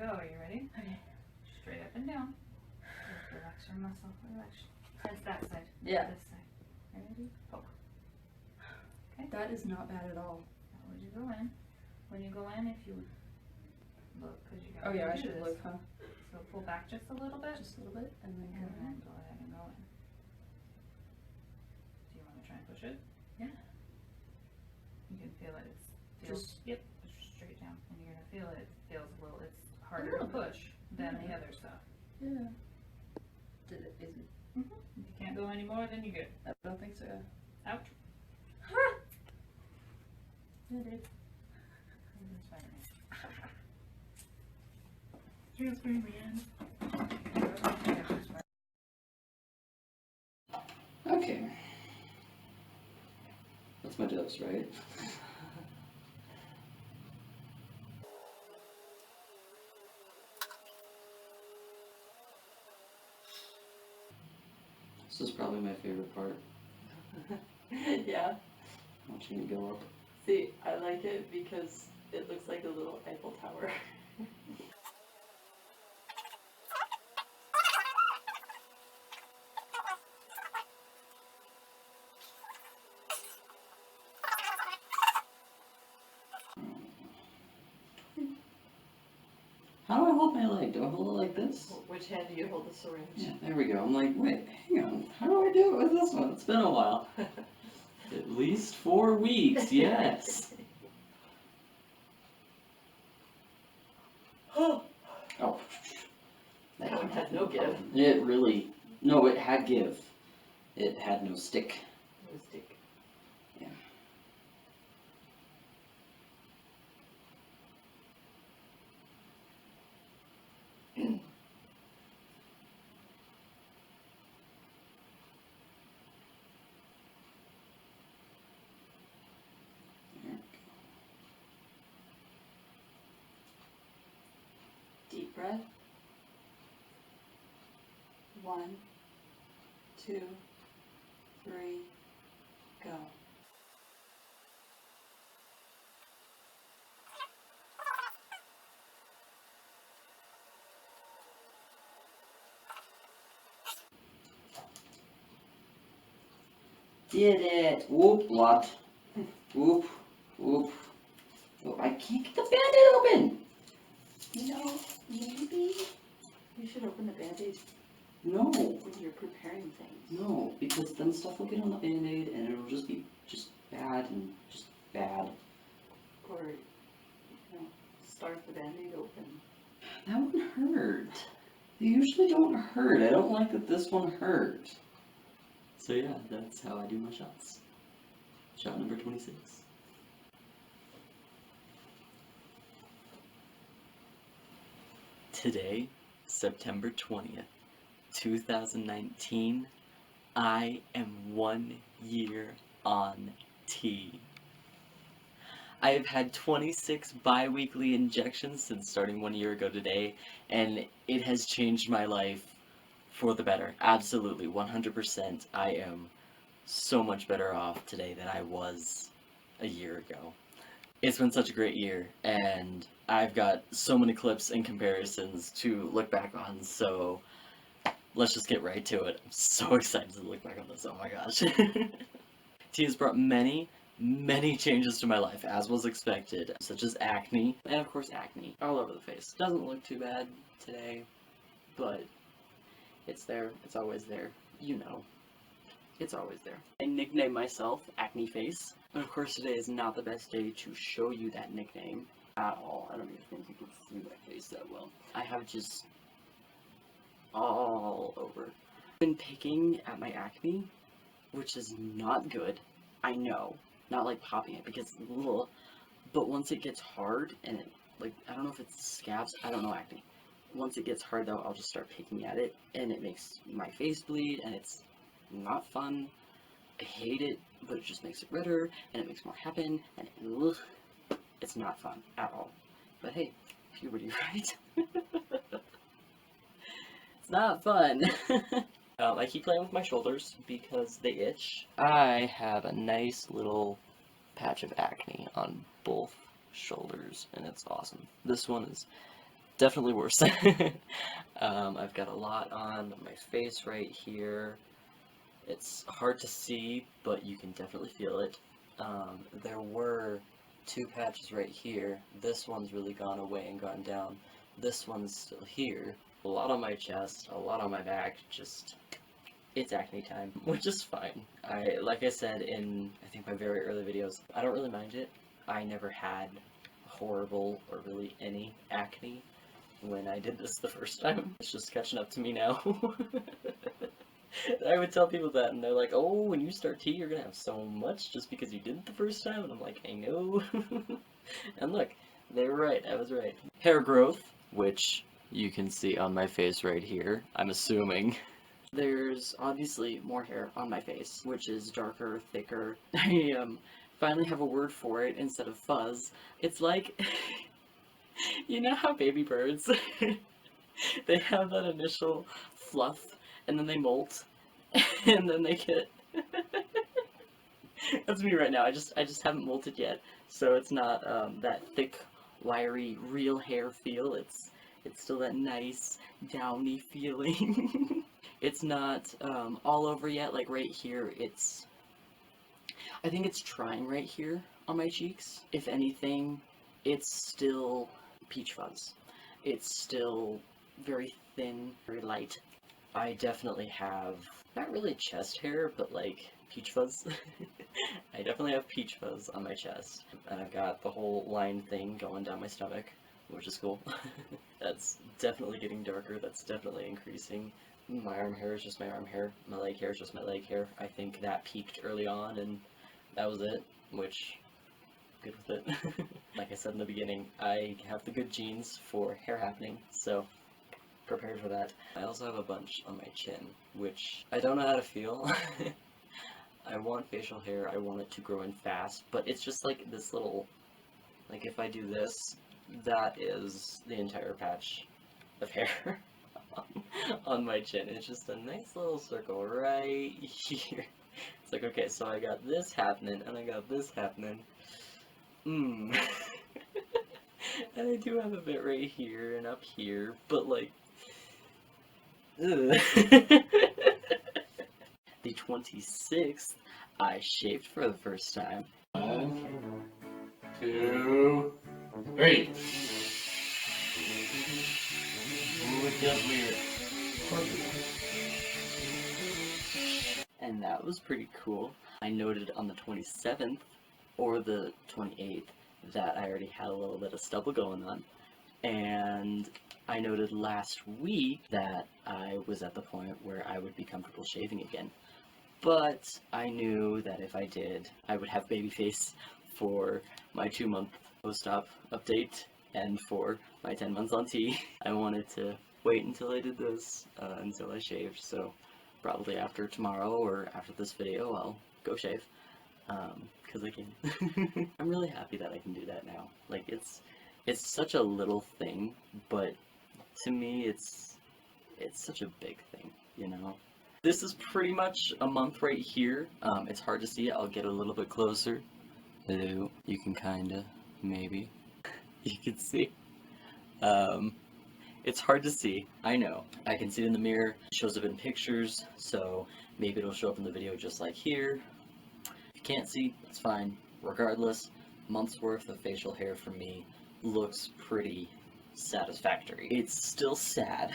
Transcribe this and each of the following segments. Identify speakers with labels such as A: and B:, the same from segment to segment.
A: Are you ready?
B: Okay.
A: Straight up and down. Relax your muscle. Relax. Press that side.
B: Yeah.
A: This side. Ready? Poke. Okay.
B: That is not bad at all.
A: Now would you go in? When you go in, if you look, because you got.
B: Oh yeah, I
A: do
B: should
A: this.
B: look, huh?
A: So pull back just a little bit.
B: Just a little bit, and then
A: And
B: go
A: then
B: in.
A: go ahead and go in. Do you want to try and push it?
B: Yeah.
A: You can feel it. It's feels.
B: Just-
A: Yep. Straight down, and you're gonna feel it. It feels a little. It's harder to
B: little bit.
A: push than the
B: Yeah.
A: other stuff.
B: Yeah. Did it? Is it?
A: If you can't go any more, then you're good.
B: I don't think so.
A: Ouch.
B: Yeah, dude.
A: Spider-Man.
C: Okay. That's my dose, right? This is probably my favorite part,
D: Yeah.
C: watching it go up.
D: See, I like it because it looks like a little Eiffel Tower.
C: How do I hold my leg? Do I hold it like this?
D: Which hand do you hold the syringe?
C: Yeah, there we go. I'm like, wait, hang on. How do I do it with this one? It's been a while. At least 4 weeks, yes.
D: Oh,
C: Oh.
D: that one had no give.
C: It really, no, it had give. It had no stick.
D: No stick. Deep breath. 1, 2, 3, go.
C: Did it. Whoop, lot. Whoop, whoop. Oh, I can't get the band-aid open.
D: You know, maybe you should open the Band-Aid
C: No,
D: when you're preparing things.
C: no, because then stuff will get on the band-aid and it'll just be just bad and just bad.
D: Or, you know, start the Band-Aid open.
C: That one hurt. They usually don't hurt. I don't like that this one hurt. So yeah, that's how I do my shots. Shot number 26. Today, September 20th, 2019, I am 1 year on T. I have had 26 bi-weekly injections since starting 1 year ago today, and it has changed my life for the better. Absolutely, 100%. I am so much better off today than I was a year ago. It's been such a great year, and I've got so many clips and comparisons to look back on, so let's just get right to it. I'm so excited to look back on this, oh my gosh. T has brought many changes to my life, as was expected, such as acne, and of course acne, all over the face. Doesn't look too bad today, but it's there, it's always there, you know. It's always there. I nicknamed myself Acne Face, and of course today is not the best day to show you that nickname at all. I don't even think you can see my face that well. I have just all over. I've been picking at my acne, which is not good. I know. Not like popping it because ugh. But once it gets hard and it, like, I don't know if it's scabs, I don't know acne. Once it gets hard though, I'll just start picking at it and it makes my face bleed and it's not fun. I hate it, but it just makes it redder and it makes more happen and ugh, it's not fun at all. But hey, puberty, right? It's not fun. I keep playing with my shoulders because they itch. I have a nice little patch of acne on both shoulders, and it's awesome. This one is definitely worse. I've got a lot on my face right here. It's hard to see, but you can definitely feel it. There were 2 patches right here. This one's really gone away and gone down. This one's still here. A lot on my chest, a lot on my back, just, it's acne time, which is fine. Like I said in, I think, my very early videos, I don't really mind it. I never had horrible or really any acne when I did this the first time. It's just catching up to me now. I would tell people that, and they're like, oh, when you start tea, you're gonna have so much just because you did it the first time, and I'm like, I know. And look, they were right, I was right. Hair growth, which you can see on my face right here, I'm assuming. There's obviously more hair on my face, which is darker, thicker. I finally have a word for it instead of fuzz. It's like, you know how baby birds, they have that initial fluff, and then they molt, and then they get... That's me right now, I just haven't molted yet, so it's not that thick, wiry, real hair feel. It's still that nice, downy feeling. It's not all over yet, like right here, I think it's trying right here on my cheeks. If anything, it's still peach fuzz. It's still very thin, very light. I definitely have, not really chest hair, but like peach fuzz. I definitely have peach fuzz on my chest. And I've got the whole line thing going down my stomach, which is cool. That's definitely getting darker, that's definitely increasing. My arm hair is just my arm hair, my leg hair is just my leg hair. I think that peaked early on, and that was it, which, good with it. Like I said in the beginning, I have the good genes for hair happening, so prepared for that. I also have a bunch on my chin, which I don't know how to feel. I want facial hair, I want it to grow in fast, but it's just like this little, like if I do this, that is the entire patch of hair on my chin. It's just a nice little circle right here. It's like, okay, so I got this happening, and I got this happening. And I do have a bit right here and up here, but like, ugh. The 26th, I shaved for the first time. 1, 2, 3. Ooh, it feels weird. And that was pretty cool. I noted on the 27th, or the 28th, that I already had a little bit of stubble going on. And I noted last week that I was at the point where I would be comfortable shaving again. But I knew that if I did, I would have baby face for my 2-month post-op update and for my 10 months on tea. I wanted to wait until I did this, until I shaved, so probably after tomorrow or after this video I'll go shave, because I can. I'm really happy that I can do that now. Like, it's such a little thing, but to me it's such a big thing, you know? This is pretty much a month right here. It's hard to see. I'll get a little bit closer. Hello. You can kinda, maybe. You can see. It's hard to see. I know. I can see it in the mirror. It shows up in pictures, so maybe it'll show up in the video just like here. If you can't see, it's fine. Regardless, month's worth of facial hair for me looks pretty satisfactory. It's still sad.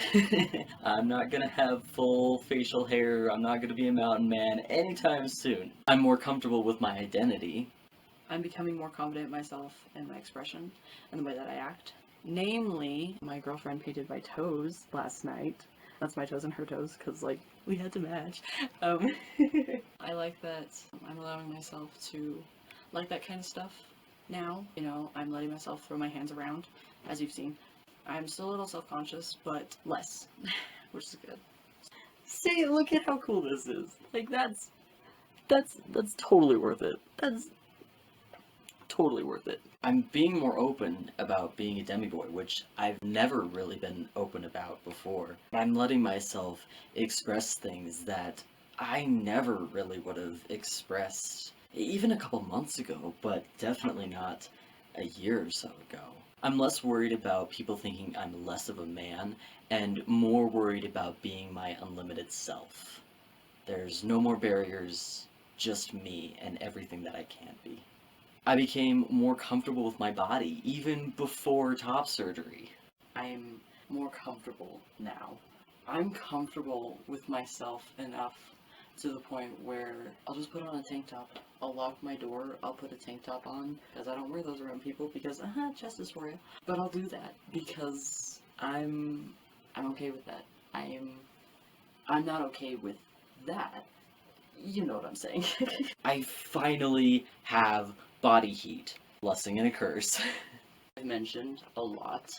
C: I'm not gonna have full facial hair, I'm not gonna be a mountain man anytime soon. I'm more comfortable with my identity.
B: I'm becoming more confident in myself and my expression and the way that I act. Namely, my girlfriend painted my toes last night. That's my toes and her toes, because, like, we had to match. I like that I'm allowing myself to like that kind of stuff now. You know, I'm letting myself throw my hands around, as you've seen. I'm still a little self-conscious, but less, which is good.
C: See, look at how cool this is. Like, that's totally worth it. That's totally worth it. I'm being more open about being a demi-boy, which I've never really been open about before. I'm letting myself express things that I never really would have expressed even a couple months ago, but definitely not a year or so ago. I'm less worried about people thinking I'm less of a man and more worried about being my unlimited self. There's no more barriers, just me and everything that I can be. I became more comfortable with my body even before top surgery. I'm more comfortable now. I'm comfortable with myself enough to the point where I'll just put on a tank top. I'll lock my door, I'll put a tank top on, because I don't wear those around people because, chest dysphoria. But I'll do that because I'm okay with that. I'm not okay with that. You know what I'm saying. I finally have body heat. Blessing and a curse. I've mentioned a lot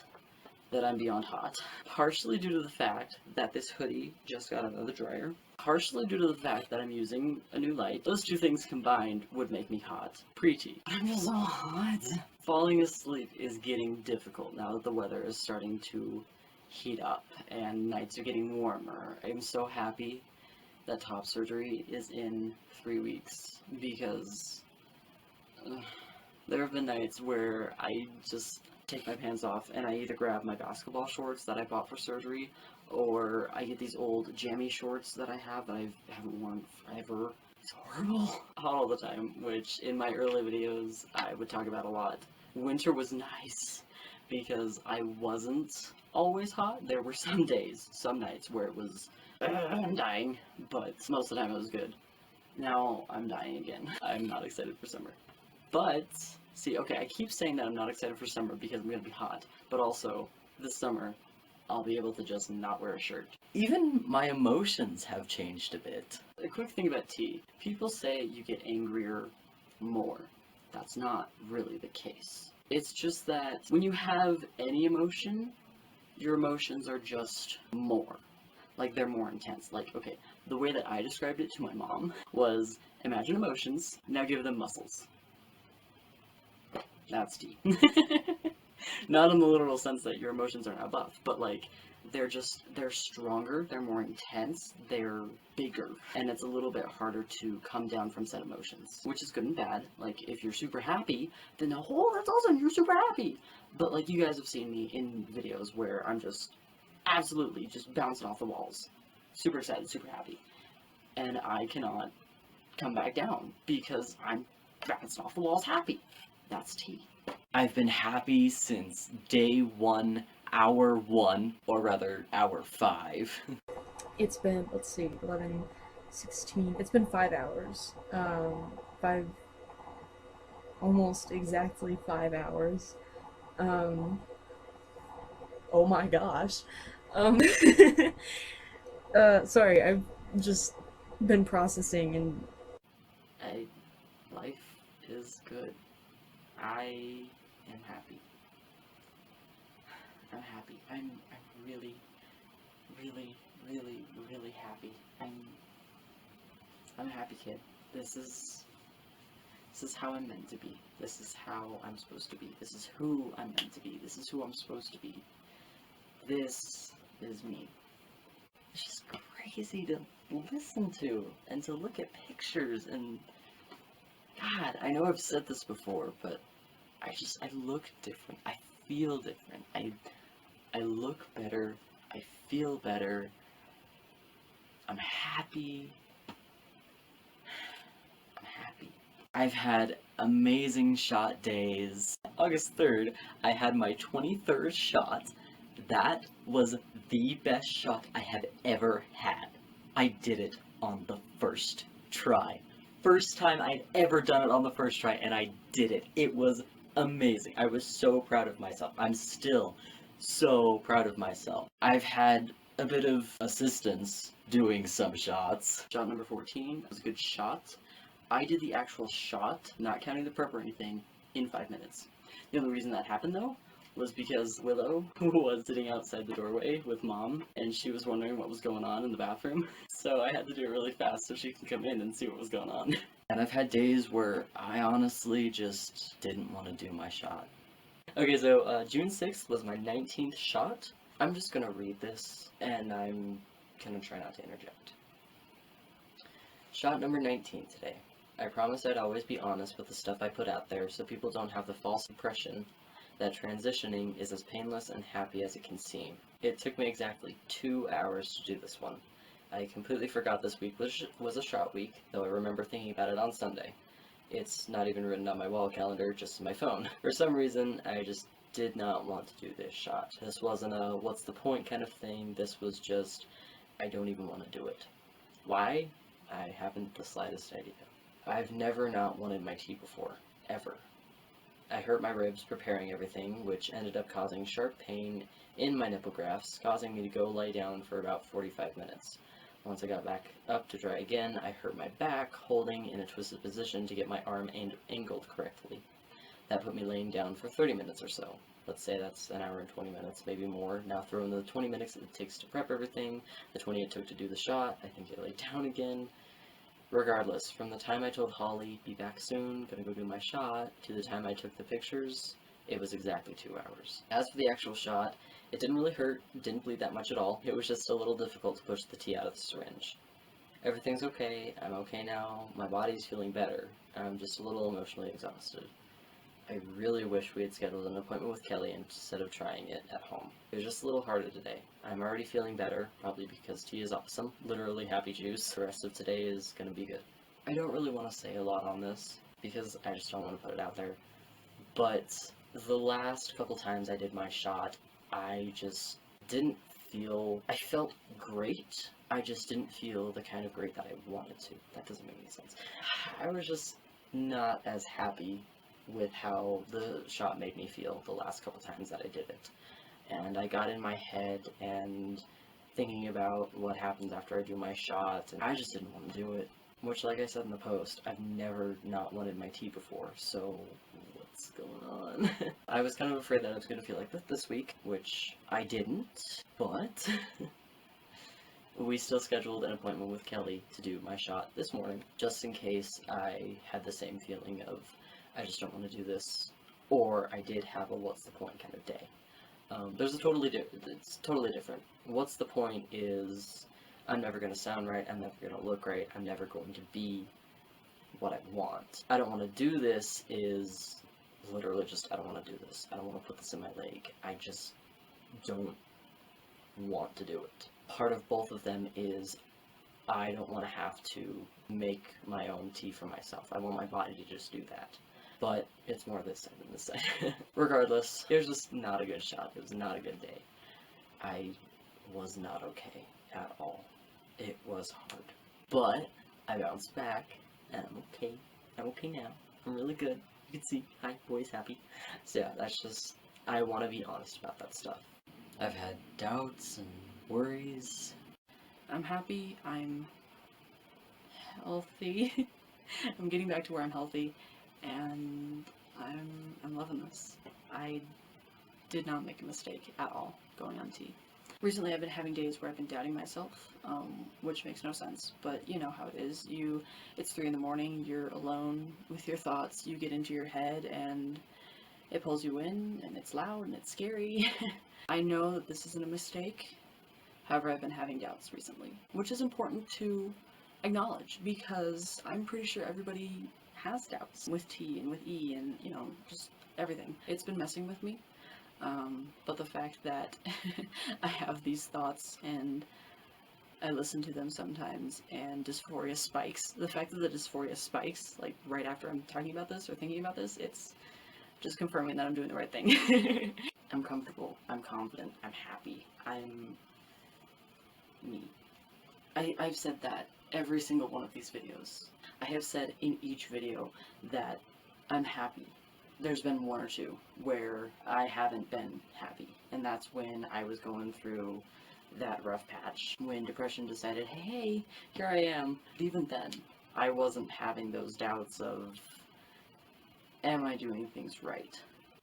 C: that I'm beyond hot. Partially due to the fact that this hoodie just got out of the dryer. Partially due to the fact that I'm using a new light. Those two things combined would make me hot. Preachy. I'm just so hot. Falling asleep is getting difficult now that the weather is starting to heat up and nights are getting warmer. I'm so happy that top surgery is in 3 weeks because there have been nights where I just take my pants off and I either grab my basketball shorts that I bought for surgery or I get these old jammy shorts that I have that I haven't worn forever. It's horrible. Hot all the time, which in my early videos I would talk about a lot. Winter was nice because I wasn't always hot. There were some days, some nights where it was I'm dying, but most of the time it was good. Now I'm dying again. I'm not excited for summer. But, see, okay, I keep saying that I'm not excited for summer because I'm gonna be hot, but also, this summer, I'll be able to just not wear a shirt. Even my emotions have changed a bit. A quick thing about tea. People say you get angrier more. That's not really the case. It's just that when you have any emotion, your emotions are just more. Like, they're more intense. Like, okay, the way that I described it to my mom was, imagine emotions, now give them muscles. That's tea. Not in the literal sense that your emotions are now buff, but like, they're stronger, they're more intense, they're bigger, and it's a little bit harder to come down from said emotions, which is good and bad. Like, if you're super happy, then oh, that's awesome, you're super happy. But like, you guys have seen me in videos where I'm just absolutely just bouncing off the walls, super excited, super happy, and I cannot come back down because I'm bouncing off the walls happy. That's tea. I've been happy since day 1, hour 1, or rather, hour 5.
E: It's been, let's see, 11, 16, it's been 5 hours. 5, almost exactly 5 hours. Oh my gosh. Sorry, I've just been processing and...
B: Life is good. I am happy. I'm happy. I'm really, really, really, really happy. I'm a happy kid. This is how I'm meant to be. This is how I'm supposed to be. This is who I'm meant to be. This is who I'm supposed to be. This is me. It's just crazy to listen to and to look at pictures and God, I know I've said this before, but I look different. I feel different. I look better. I feel better. I'm happy. I'm happy. I've had amazing shot days. August 3rd, I had my 23rd shot. That was the best shot I have ever had. I did it on the first try. First time I'd ever done it on the first try, and I did it. It was amazing. I was so proud of myself. I'm still so proud of myself. I've had a bit of assistance doing some shots. Shot number 14 was a good shot. I did the actual shot, not counting the prep or anything, in 5 minutes. The only reason that happened, though, was because Willow was sitting outside the doorway with Mom, and she was wondering what was going on in the bathroom. So I had to do it really fast so she could come in and see what was going on. And I've had days where I honestly just didn't want to do my shot. Okay, so June 6th was my 19th shot. I'm just gonna read this, and I'm gonna try not to interject. Shot number 19 today.
C: I promised I'd always be honest with the stuff I put out there so people don't have the false impression that transitioning is as painless and happy as it can seem. It took me exactly 2 hours to do this one. I completely forgot this week was a shot week, though I remember thinking about it on Sunday. It's not even written on my wall calendar, just in my phone. For some reason, I just did not want to do this shot. This wasn't a what's the point kind of thing, this was just, I don't even want to do it. Why? I haven't the slightest idea. I've never not wanted my tea before, ever. I hurt my ribs preparing everything, which ended up causing sharp pain in my nipple grafts, causing me to go lay down for about 45 minutes. Once I got back up to dry again, I hurt my back, holding in a twisted position to get my arm angled correctly. That put me laying down for 30 minutes or so. Let's say that's an hour and 20 minutes, maybe more. Now throw in the 20 minutes it takes to prep everything, the 20 it took to do the shot, I think I laid down again. Regardless, from the time I told Holly, be back soon, gonna go do my shot, to the time I took the pictures, it was exactly 2 hours. As for the actual shot, it didn't really hurt, didn't bleed that much at all. It was just a little difficult to push the tea out of the syringe. Everything's okay, I'm okay now, my body's feeling better. I'm just a little emotionally exhausted. I really wish we had scheduled an appointment with Kelly instead of trying it at home. It was just a little harder today. I'm already feeling better, probably because tea is awesome. Literally happy juice. The rest of today is gonna be good. I don't really want to say a lot on this, because I just don't want to put it out there. But the last couple times I did my shot, I just didn't feel... I felt great. I just didn't feel the kind of great that I wanted to. That doesn't make any sense. I was just not as happy with how the shot made me feel the last couple times that I did it. And I got in my head and thinking about what happens after I do my shot, and I just didn't want to do it. Which, like I said in the post, I've never not wanted my tea before, so what's going on? I was kind of afraid that I was going to feel like this week, which I didn't, but we still scheduled an appointment with Kelly to do my shot this morning, just in case I had the same feeling of, I just don't want to do this, or I did have a what's the point kind of day. It's totally different. What's the point is, I'm never going to sound right, I'm never going to look right, I'm never going to be what I want. I don't want to do this is literally just, I don't want to do this. I don't want to put this in my leg. I just don't want to do it. Part of both of them is, I don't want to have to make my own tea for myself. I want my body to just do that. But it's more this side than this side. Regardless, it was just not a good shot. It was not a good day. I was not okay at all. It was hard. But I bounced back, and I'm okay. I'm okay now. I'm really good. You can see, hi, boy's happy. So yeah, that's just, I want to be honest about that stuff. I've had doubts and worries.
B: I'm happy, I'm healthy. I'm getting back to where I'm healthy, and I'm loving this. I did not make a mistake at all going on tea. Recently I've been having days where I've been doubting myself, which makes no sense, but you know how it is. It's 3 in the morning, you're alone with your thoughts, you get into your head and it pulls you in, and it's loud and it's scary. I know that this isn't a mistake, however I've been having doubts recently, which is important to acknowledge because I'm pretty sure everybody has doubts with T and with E and, you know, just everything. It's been messing with me. But the fact that I have these thoughts and I listen to them sometimes and dysphoria spikes, the fact that the dysphoria spikes, like right after I'm talking about this or thinking about this, it's just confirming that I'm doing the right thing. I'm comfortable, I'm confident, I'm happy, I'm me. I've said that every single one of these videos. I have said in each video that I'm happy. There's been 1 or 2 where I haven't been happy, and that's when I was going through that rough patch, when depression decided, hey, here I am. Even then, I wasn't having those doubts of, am I doing things right?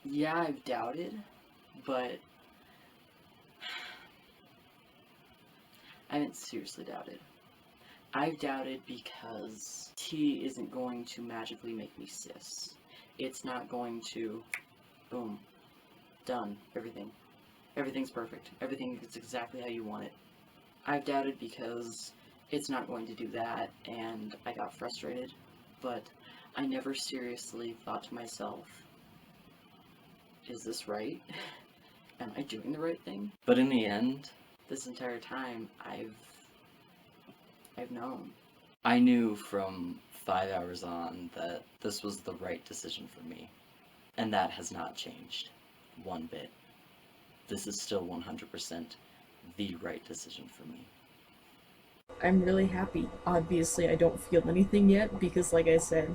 B: Yeah, I've doubted, but I haven't seriously doubted. I've doubted because tea isn't going to magically make me cis. It's not going to, boom, done, everything's perfect, everything is exactly how you want it. I've doubted because it's not going to do that, and I got frustrated, but I never seriously thought to myself, is this right? Am I doing the right thing?
C: But in the end,
B: This entire time, I've known.
C: I knew from 5 hours on that this was the right decision for me. And that has not changed one bit. This is still 100% the right decision for me.
E: I'm really happy. Obviously, I don't feel anything yet because, like I said,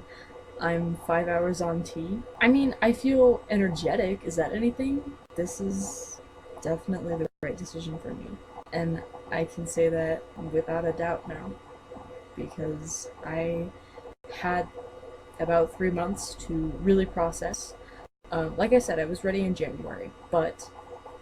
E: I'm 5 hours on tea. I mean, I feel energetic. Is that anything? This is definitely the right decision for me. And I can say that without a doubt now because I had about 3 months to really process. Like I said, I was ready in January, but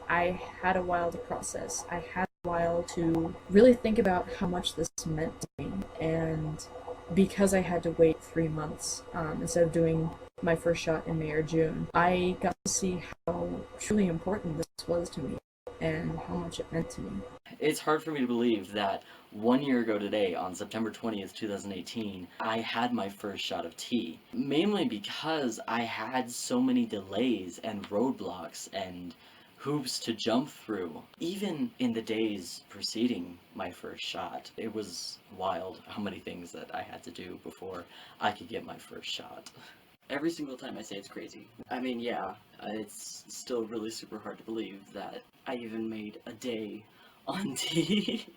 E: I had a while to process. I had a while to really think about how much this meant to me. And because I had to wait 3 months instead of doing my first shot in May or June, I got to see how truly important this was to me and how much it meant to me.
C: It's hard for me to believe that 1 year ago today, on September 20th, 2018, I had my first shot of tea. Mainly because I had so many delays and roadblocks and hoops to jump through. Even in the days preceding my first shot, it was wild how many things that I had to do before I could get my first shot.
B: Every single time I say it's crazy. I mean, yeah, it's still really super hard to believe that I even made a day on tea.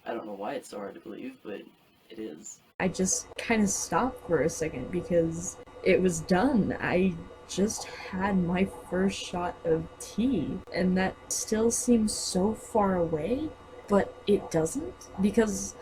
B: I don't know why it's so hard to believe, but it is.
E: I just kind of stopped for a second because it was done. I just had my first shot of tea, and that still seems so far away, but it doesn't because,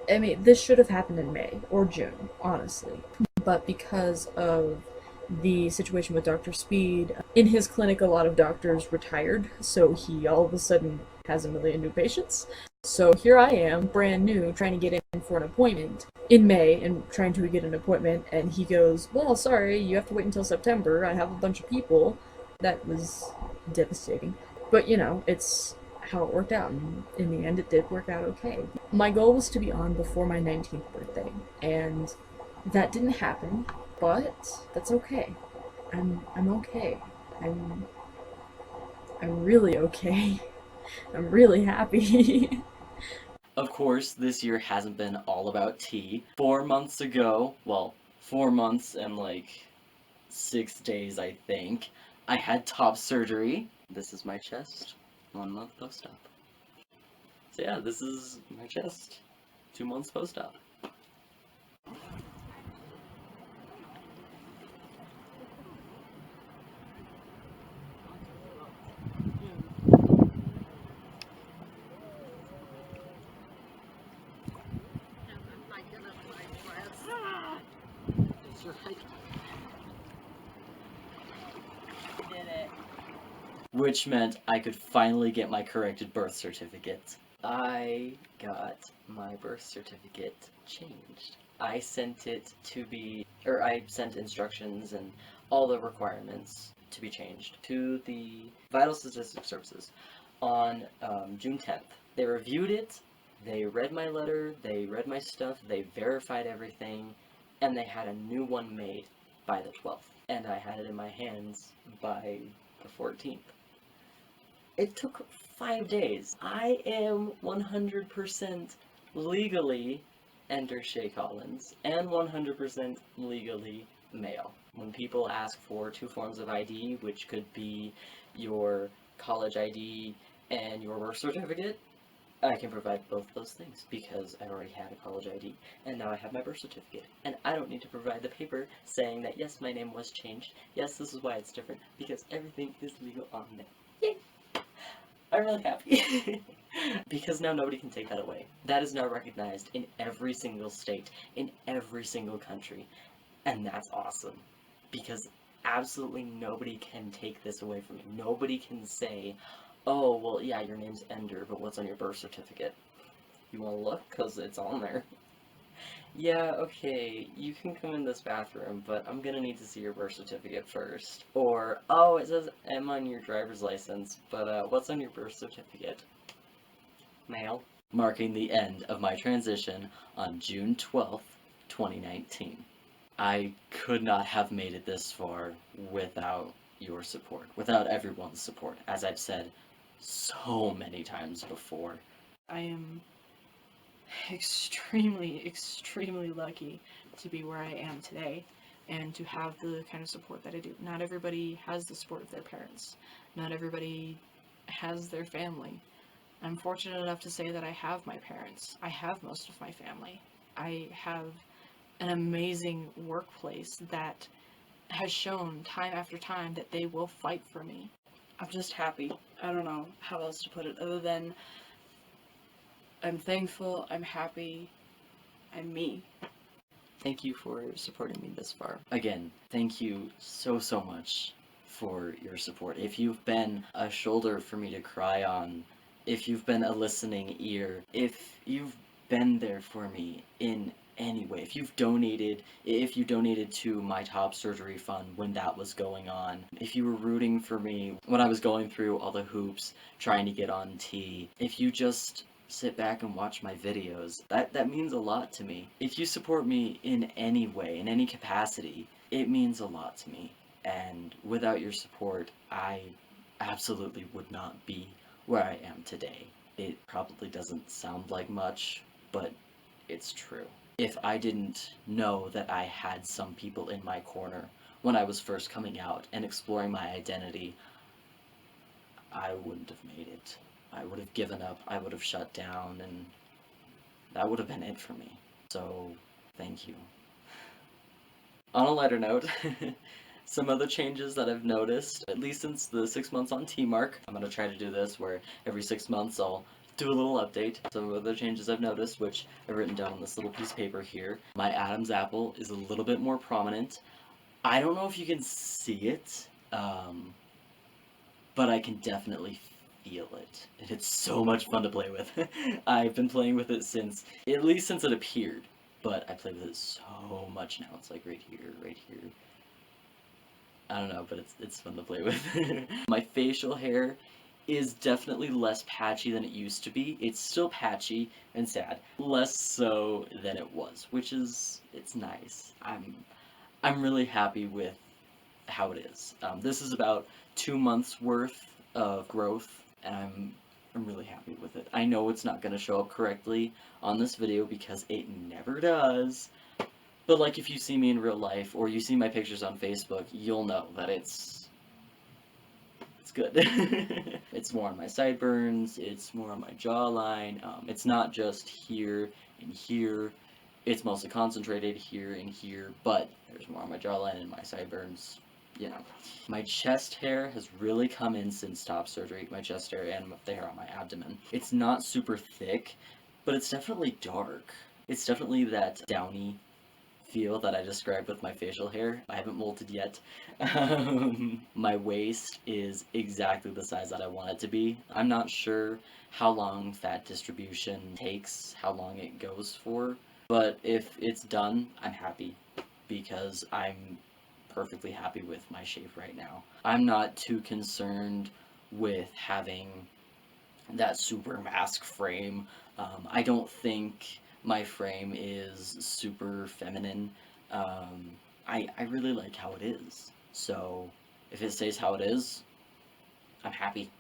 E: I mean, this should have happened in May or June, honestly. But because of the situation with Dr. Speed, in his clinic a lot of doctors retired, so he all of a sudden has a million new patients. So here I am, brand new, trying to get in for an appointment in May and trying to get an appointment, and he goes, well, sorry, you have to wait until September. I have a bunch of people. That was devastating. But, you know, it's how it worked out, and in the end it did work out okay. My goal was to be on before my 19th birthday, and that didn't happen, but that's okay. I'm okay. I'm really okay. I'm really happy.
C: Of course, this year hasn't been all about tea. 4 months ago, well, 4 months and like 6 days, I think, I had top surgery. This is my chest, 1 month post-op. So yeah, this is my chest, 2 months post-op. Which meant I could finally get my corrected birth certificate. I got my birth certificate changed. I sent it to be, or I sent instructions and all the requirements to be changed to the Vital Statistics Services on June 10th. They reviewed it, they read my letter, they read my stuff, they verified everything, and they had a new one made by the 12th. And I had it in my hands by the 14th. It took 5 days. I am 100% legally Ender Shay Collins and 100% legally male. When people ask for 2 forms of ID, which could be your college ID and your birth certificate, I can provide both those things because I already had a college ID and now I have my birth certificate. And I don't need to provide the paper saying that yes, my name was changed. Yes, this is why it's different because everything is legal on there. Yay! I'm really happy. Because now nobody can take that away. That is now recognized in every single state, in every single country. And that's awesome. Because absolutely nobody can take this away from me. Nobody can say, oh, well, yeah, your name's Ender, but what's on your birth certificate? You want to look? Because it's on there. Yeah, okay, you can come in this bathroom, but I'm gonna need to see your birth certificate first. Or, oh, it says M on your driver's license, but what's on your birth certificate? Male. Marking the end of my transition on June 12th, 2019. I could not have made it this far without your support, without everyone's support, as I've said so many times before.
B: I am extremely, extremely lucky to be where I am today and to have the kind of support that I do. Not everybody has the support of their parents. Not everybody has their family. I'm fortunate enough to say that I have my parents. I have most of my family. I have an amazing workplace that has shown time after time that they will fight for me. I'm just happy. I don't know how else to put it other than I'm thankful, I'm happy, I'm me.
C: Thank you for supporting me this far. Again, thank you so much for your support. If you've been a shoulder for me to cry on, if you've been a listening ear, if you've been there for me in any way, if you donated to my top surgery fund when that was going on, if you were rooting for me when I was going through all the hoops trying to get on T, if you just sit back and watch my videos, that means a lot to me. If you support me in any way, in any capacity, it means a lot to me. And without your support, I absolutely would not be where I am today. It probably doesn't sound like much, but it's true. If I didn't know that I had some people in my corner when I was first coming out and exploring my identity, I wouldn't have made it. I would have given up, I would have shut down, and that would have been it for me. So, thank you. On a lighter note, some other changes that I've noticed, at least since the 6 months on T mark. I'm going to try to do this where every 6 months I'll do a little update. Some other changes I've noticed, which I've written down on this little piece of paper here. My Adam's apple is a little bit more prominent. I don't know if you can see it, but I can definitely feel it. And it's so much fun to play with. I've been playing with it at least since it appeared. But I play with it so much now. It's like right here, right here. I don't know, but it's fun to play with. My facial hair is definitely less patchy than it used to be. It's still patchy and sad. Less so than it was, it's nice. I'm really happy with how it is. This is about 2 months worth of growth, and I'm really happy with it. I know it's not going to show up correctly on this video because it never does, but like if you see me in real life or you see my pictures on Facebook, you'll know that it's good. It's more on my sideburns, it's more on my jawline, it's not just here and here, it's mostly concentrated here and here, but there's more on my jawline and my sideburns. You know, my chest hair has really come in since top surgery, my chest hair and the hair on my abdomen. It's not super thick, but it's definitely dark. It's definitely that downy feel that I described with my facial hair. I haven't molted yet. My waist is exactly the size that I want it to be. I'm not sure how long fat distribution takes, how long it goes for, but if it's done, I'm happy because I'm perfectly happy with my shape right now. I'm not too concerned with having that super mask frame. I don't think my frame is super feminine. I really like how it is. So if it stays how it is, I'm happy.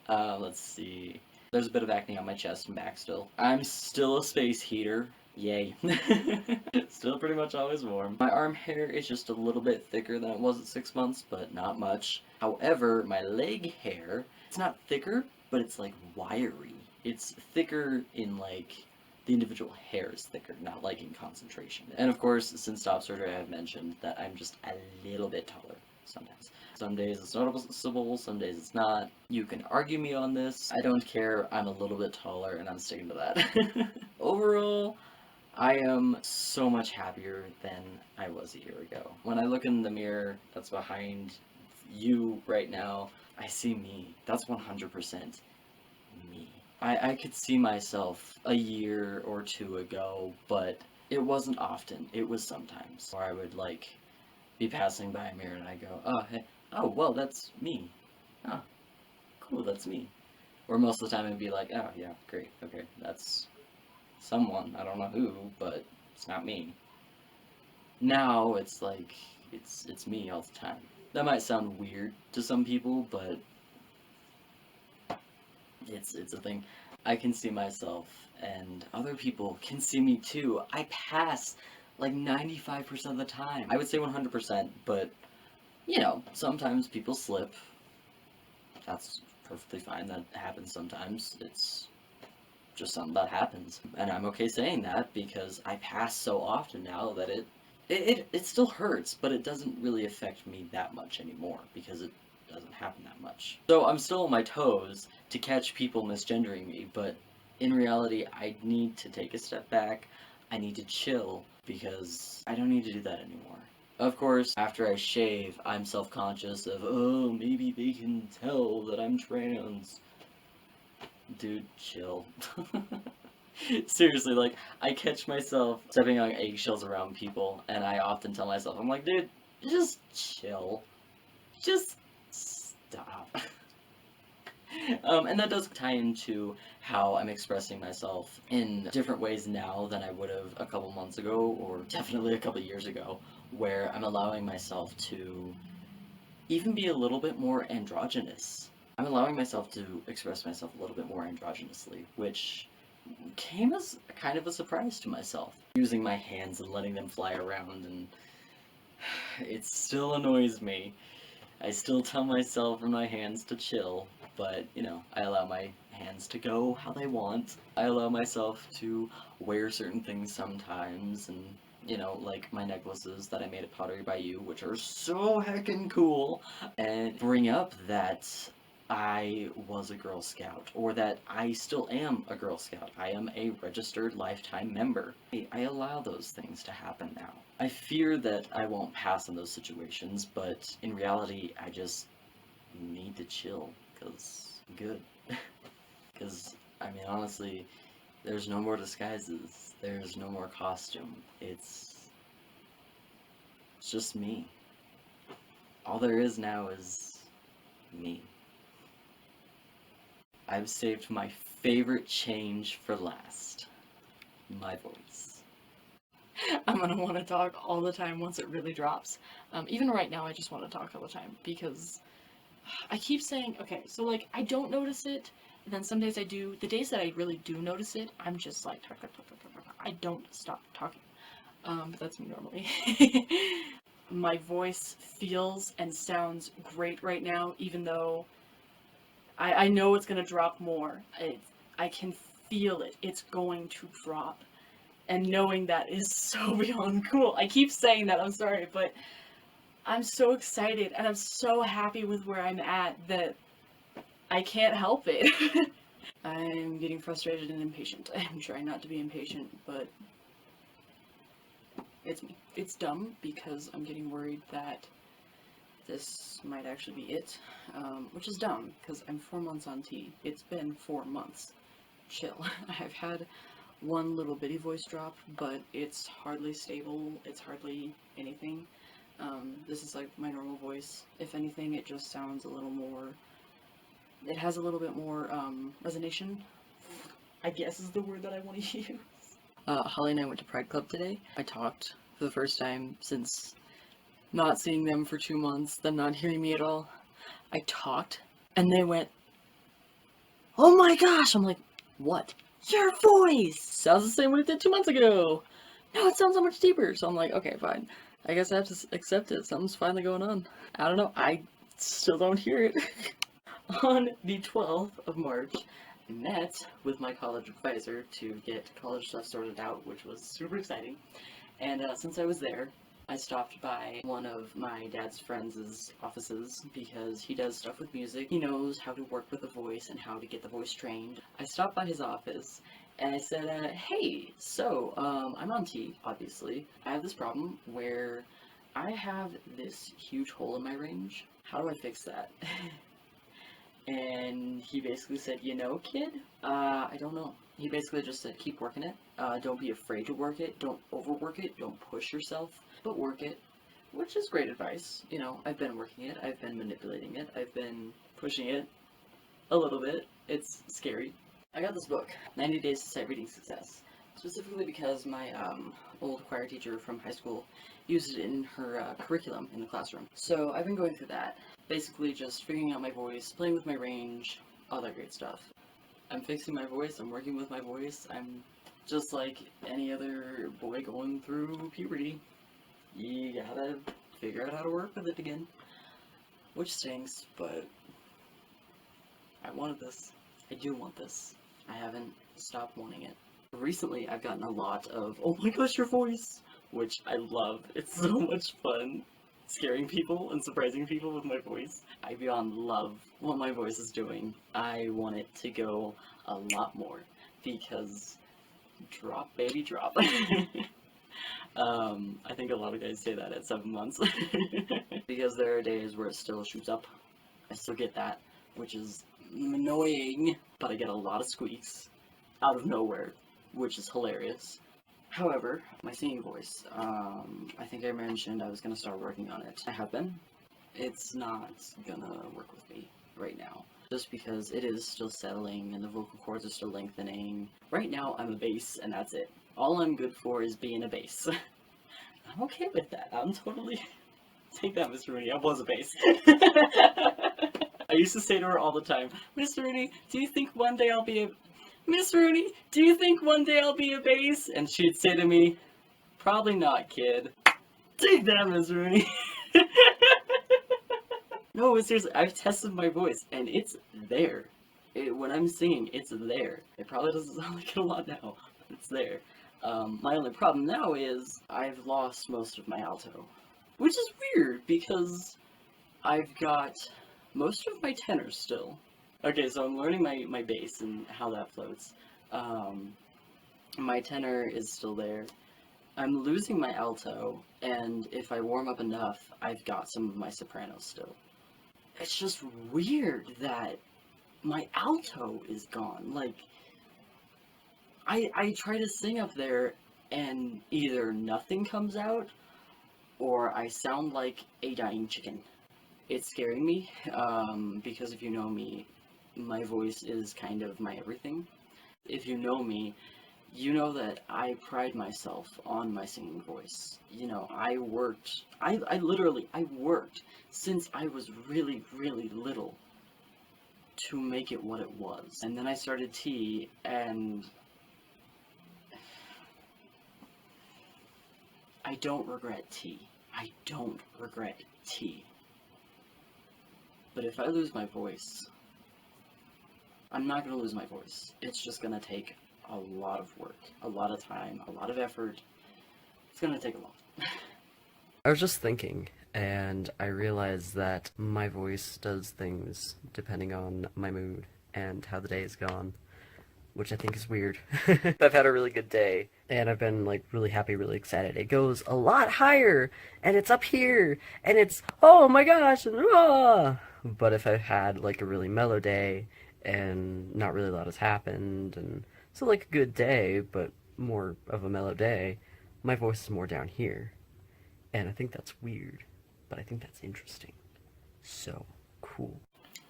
C: Let's see. There's a bit of acne on my chest and back still. I'm still a space heater. Yay. Still pretty much always warm. My arm hair is just a little bit thicker than it was at 6 months, but not much. However, my leg hair, it's not thicker, but it's like wiry. It's thicker in like, the individual hair is thicker, not like in concentration. And of course, since top surgery, I've mentioned that I'm just a little bit taller sometimes. Some days it's noticeable, some days it's not. You can argue me on this. I don't care. I'm a little bit taller and I'm sticking to that. Overall, I am so much happier than I was a year ago. When I look in the mirror that's behind you right now, I see me. That's 100% me. I could see myself a year or two ago, but it wasn't often. It was sometimes where I would like be passing by a mirror and I go, oh, hey, oh, well, that's me. Oh, cool, that's me. Or most of the time it'd be like, oh, yeah, great, okay, that's someone, I don't know who, but it's not me. Now it's like it's me all the time. That might sound weird to some people, but it's a thing. I can see myself, and other people can see me too. I pass like 95% of the time. I would say 100%, but you know, sometimes people slip. That's perfectly fine. That happens sometimes. It's just something that happens, and I'm okay saying that because I pass so often now that it still hurts, but it doesn't really affect me that much anymore because it doesn't happen that much. So I'm still on my toes to catch people misgendering me, but in reality, I need to take a step back. I need to chill because I don't need to do that anymore. Of course, after I shave, I'm self-conscious of, oh, maybe they can tell that I'm trans. Dude, chill. Seriously, like, I catch myself stepping on eggshells around people, and I often tell myself, I'm like, dude, just chill. Just stop. And that does tie into how I'm expressing myself in different ways now than I would have a couple months ago, or definitely a couple years ago, where I'm allowing myself to even be a little bit more androgynous. I'm allowing myself to express myself a little bit more androgynously, which came as kind of a surprise to myself. Using my hands and letting them fly around, and it still annoys me. I still tell myself and my hands to chill, but, you know, I allow my hands to go how they want. I allow myself to wear certain things sometimes, and, you know, like my necklaces that I made at Pottery by You, which are so heckin' cool, and bring up that I was a Girl Scout, or that I still am a Girl Scout. I am a registered lifetime member. I allow those things to happen now. I fear that I won't pass in those situations, but in reality, I just need to chill, because good. Because, I mean, honestly, there's no more disguises. There's no more costume. It's just me. All there is now is me. I've saved my favorite change for last. My voice.
B: I'm gonna want to talk all the time once it really drops. Even right now, I just want to talk all the time because I keep saying, okay, so like I don't notice it, and then some days I do. The days that I really do notice it, I'm just like talk. I don't stop talking. But that's me normally. My voice feels and sounds great right now, even though I know it's gonna drop more. I can feel it. It's going to drop. And knowing that is so beyond cool. I keep saying that, I'm sorry, but I'm so excited and I'm so happy with where I'm at that I can't help it. I'm getting frustrated and impatient. I'm trying not to be impatient, but it's me. It's dumb because I'm getting worried that this might actually be it, which is dumb because I'm 4 months on T. It's been 4 months. Chill. I've had one little bitty voice drop, but it's hardly stable. It's hardly anything. This is like my normal voice. If anything, it just sounds a little more, it has a little bit more resonation, I guess is the word that I want to use. Holly and I went to Pride Club today. I talked for the first time since not seeing them for 2 months, them not hearing me at all. I talked, and they went, oh my gosh! I'm like, what? Your voice sounds the same way it did 2 months ago! No, it sounds so much deeper! So I'm like, okay, fine. I guess I have to accept it. Something's finally going on. I don't know. I still don't hear it. On the 12th of March, I met with my college advisor to get college stuff sorted out, which was super exciting. And since I was there, I stopped by one of my dad's friends' offices because he does stuff with music. He knows how to work with the voice and how to get the voice trained. I stopped by his office and I said, hey, so, I'm on T, obviously. I have this problem where I have this huge hole in my range. How do I fix that? And he basically said, you know, kid, I don't know. He basically just said, keep working it. Don't be afraid to work it. Don't overwork it. Don't push yourself, but work it. Which is great advice. You know, I've been working it. I've been manipulating it. I've been pushing it a little bit. It's scary. I got this book, 90 Days to Sight Reading Success. Specifically because my old choir teacher from high school use it in her curriculum in the classroom. So I've been going through that, basically just figuring out my voice, playing with my range, all that great stuff. I'm fixing my voice, I'm working with my voice, I'm just like any other boy going through puberty. You gotta figure out how to work with it again. Which stinks, but I wanted this. I do want this. I haven't stopped wanting it. Recently, I've gotten a lot of, oh my gosh, your voice! Which I love. It's so much fun scaring people and surprising people with my voice. I beyond love what my voice is doing. I want it to go a lot more because drop, baby, drop. I think a lot of guys say that at 7 months. Because there are days where it still shoots up. I still get that, which is annoying, but I get a lot of squeaks out of nowhere, which is hilarious. However, my singing voice, I think I mentioned I was going to start working on it. I have been. It's not gonna work with me right now, just because it is still settling and the vocal cords are still lengthening. Right now, I'm a bass, and that's it. All I'm good for is being a bass. I'm okay with that. I'm totally... Take that, Miss Rooney. I was a bass. I used to say to her all the time, Miss Rooney, do you think one day I'll be a... Miss Rooney, do you think one day I'll be a bass? And she'd say to me, probably not, kid. Take that, Miss Rooney. No, seriously, I've tested my voice, and it's there. When I'm singing, it's there. It probably doesn't sound like it a lot now, but it's there. My only problem now is I've lost most of my alto. Which is weird, because I've got most of my tenor still. Okay, so I'm learning my bass and how that floats. My tenor is still there. I'm losing my alto, and if I warm up enough, I've got some of my sopranos still. It's just weird that my alto is gone. Like, I try to sing up there, and either nothing comes out, or I sound like a dying chicken. It's scaring me, because if you know me, my voice is kind of my everything. If you know me, you know that I pride myself on my singing voice. You know, I worked since I was really, really little to make it what it was. And then I started T, and I don't regret T. I don't regret T. But if I lose my voice, I'm not gonna lose my voice. It's just gonna take a lot of work, a lot of time, a lot of effort. It's gonna take a lot.
F: I was just thinking, and I realized that my voice does things depending on my mood and how the day has gone, which I think is weird. I've had a really good day, and I've been, like, really happy, really excited. It goes a lot higher, and it's up here, and it's, oh my gosh, and ah! But if I've had, like, a really mellow day, and not really a lot has happened, and so, like, a good day, but more of a mellow day, my voice is more down here. And I think that's weird, but I think that's interesting. So, cool.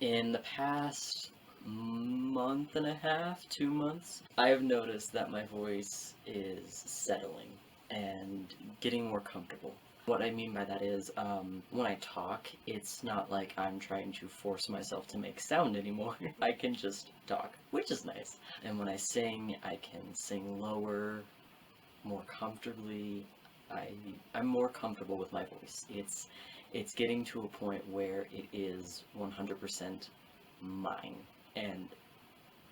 C: In the past month and a half, 2 months, I have noticed that my voice is settling and getting more comfortable. What I mean by that is, when I talk, it's not like I'm trying to force myself to make sound anymore. I can just talk, which is nice. And when I sing, I can sing lower, more comfortably. I'm more comfortable with my voice. It's getting to a point where it is 100% mine, and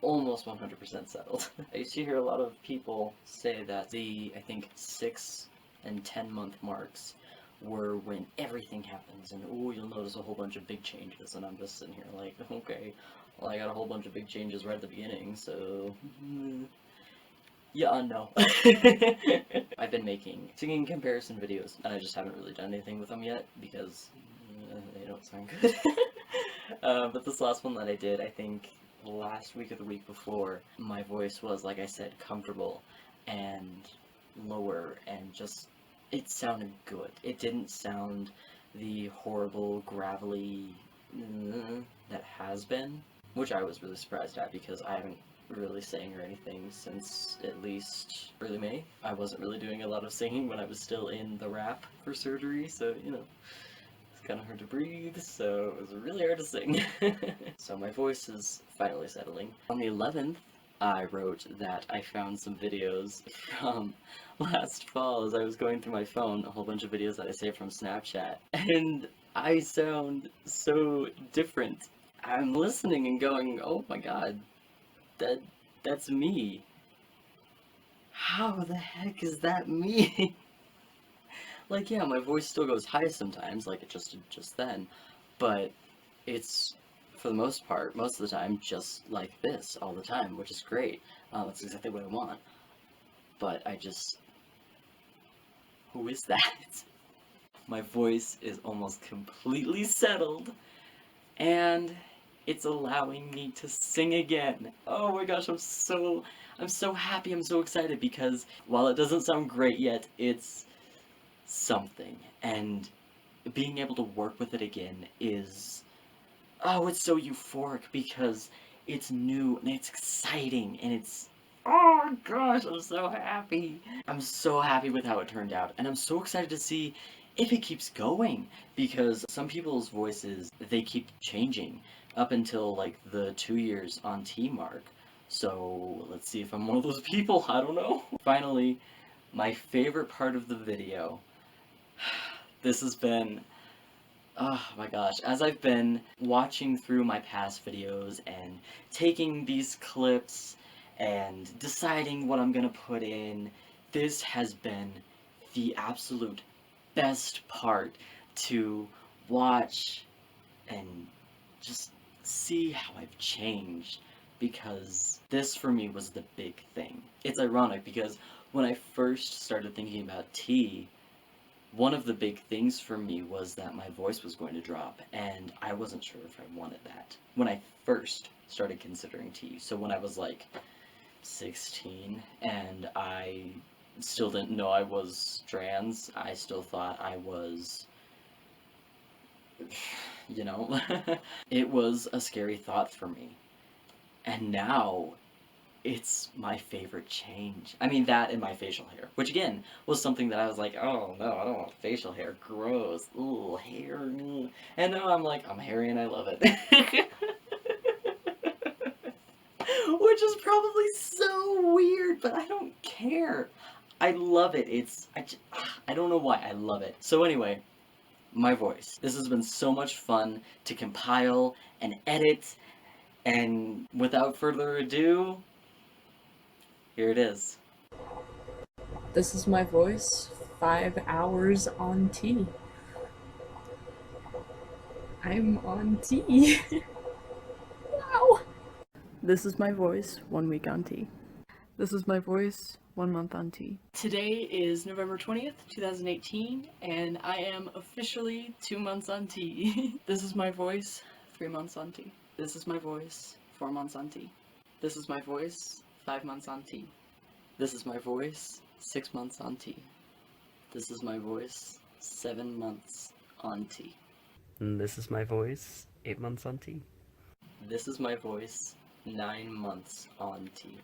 C: almost 100% settled. I used to hear a lot of people say that the, I think, 6 and 10 month marks were when everything happens, and oh, you'll notice a whole bunch of big changes, and I'm just sitting here like, okay, well, I got a whole bunch of big changes right at the beginning, so... Yeah, no. I've been making singing comparison videos, and I just haven't really done anything with them yet, because they don't sound good. But this last one that I did, I think last week or the week before, my voice was, like I said, comfortable and lower, and just, it sounded good. It didn't sound the horrible, gravelly that has been, which I was really surprised at, because I haven't really sang or anything since at least early May. I wasn't really doing a lot of singing when I was still in the wrap for surgery, so you know, it's kind of hard to breathe, so it was really hard to sing. So my voice is finally settling. On the 11th, I wrote that I found some videos from last fall as I was going through my phone, a whole bunch of videos that I saved from Snapchat, and I sound so different. I'm listening and going, oh my god, that's me. How the heck is that me? Like, yeah, my voice still goes high sometimes, like it just did just then, but it's, for the most part, most of the time, just like this all the time, which is great. That's exactly what I want. But I just... Who is that? My voice is almost completely settled, and it's allowing me to sing again. Oh my gosh, I'm so happy, I'm so excited, because while it doesn't sound great yet, it's something, and being able to work with it again is, oh, it's so euphoric, because it's new, and it's exciting, and it's, oh gosh, I'm so happy. I'm so happy with how it turned out, and I'm so excited to see if it keeps going, because some people's voices, they keep changing up until like the 2 years on T mark. So let's see if I'm one of those people, I don't know. Finally, my favorite part of the video. This has been, oh my gosh, as I've been watching through my past videos and taking these clips and deciding what I'm gonna put in, this has been the absolute best part to watch and just see how I've changed, because this for me was the big thing. It's ironic because when I first started thinking about T, one of the big things for me was that my voice was going to drop, and I wasn't sure if I wanted that when I first started considering T. So when I was like 16 and I still didn't know I was trans, I still thought I was, you know, it was a scary thought for me. And now, it's my favorite change. I mean, that and my facial hair, which again, was something that I was like, oh no, I don't want facial hair, gross, ooh, hair, ugh. And now I'm like, I'm hairy and I love it. Which is probably so weird, but I don't care. I love it. I don't know why, I love it. So anyway, my voice. This has been so much fun to compile and edit, and without further ado, here it is.
E: This is my voice, 5 hours on T. I'm on T. Wow!
B: This is my voice, 1 week on T. This is my voice, 1 month on T. Today is November 20th, 2018, and I am officially 2 months on T. This is my voice, 3 months on T. This is my voice, 4 months on T. This is my voice, 5 months on T. This is my voice, 6 months on T. This is my voice, 7 months on T.
F: And this is my voice, 8 months on T.
C: This is my voice, 9 months on T.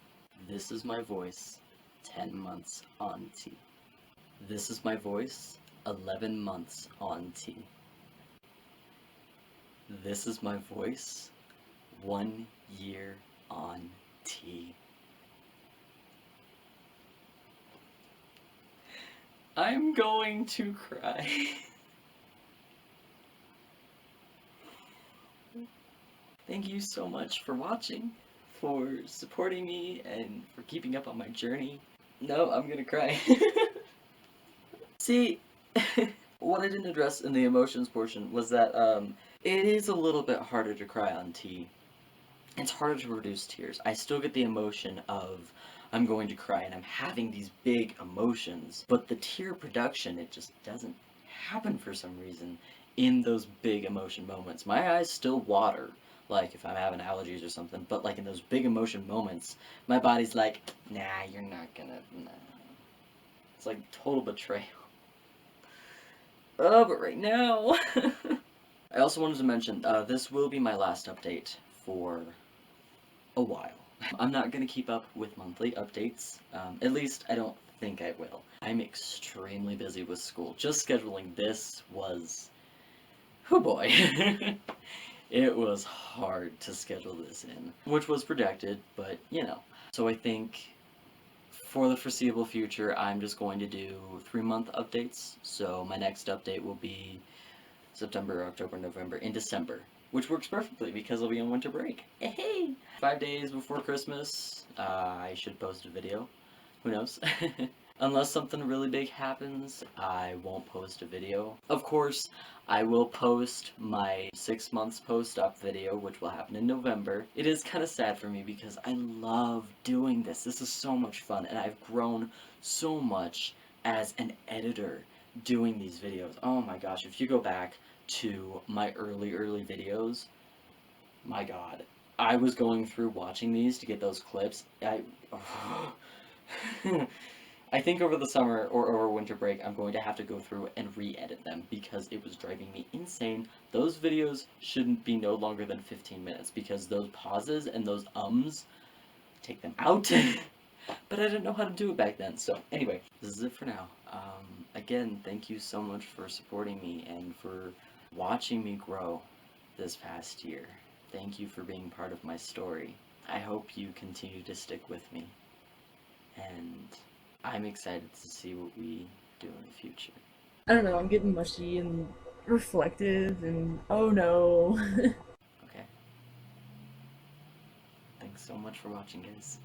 C: This is my voice, 10 months on T. This is my voice, 11 months on T. This is my voice, 1 year on T. I'm going to cry. Thank you so much for watching, for supporting me, and for keeping up on my journey. No, I'm gonna cry. See, what I didn't address in the emotions portion was that, it is a little bit harder to cry on T. It's harder to produce tears. I still get the emotion of, I'm going to cry and I'm having these big emotions, but the tear production, it just doesn't happen for some reason in those big emotion moments. My eyes still water, like if I'm having allergies or something, but like in those big emotion moments, my body's like, nah, you're not gonna, nah. It's like total betrayal. Oh, but right now, I also wanted to mention, this will be my last update for a while. I'm not gonna keep up with monthly updates. At least I don't think I will. I'm extremely busy with school. Just scheduling this was... oh boy. It was hard to schedule this in, which was projected, but you know. So I think for the foreseeable future, I'm just going to do 3-month updates. So my next update will be September, October, November, in December, which works perfectly because I'll be on winter break. Hey! 5 days before Christmas, I should post a video. Who knows? Unless something really big happens, I won't post a video. Of course, I will post my 6 months post-op video, which will happen in November. It is kind of sad for me because I love doing this. This is so much fun, and I've grown so much as an editor doing these videos. Oh my gosh, if you go back to my early videos, my god. I was going through watching these to get those clips. I think over the summer or over winter break, I'm going to have to go through and re-edit them because it was driving me insane. Those videos shouldn't be no longer than 15 minutes because those pauses and those take them out. But I didn't know how to do it back then. So anyway, this is it for now. Again, thank you so much for supporting me and for watching me grow this past year. Thank you for being part of my story. I hope you continue to stick with me. And I'm excited to see what we do in the future.
E: I don't know, I'm getting mushy and reflective and oh no.
C: Okay? Thanks so much for watching, guys.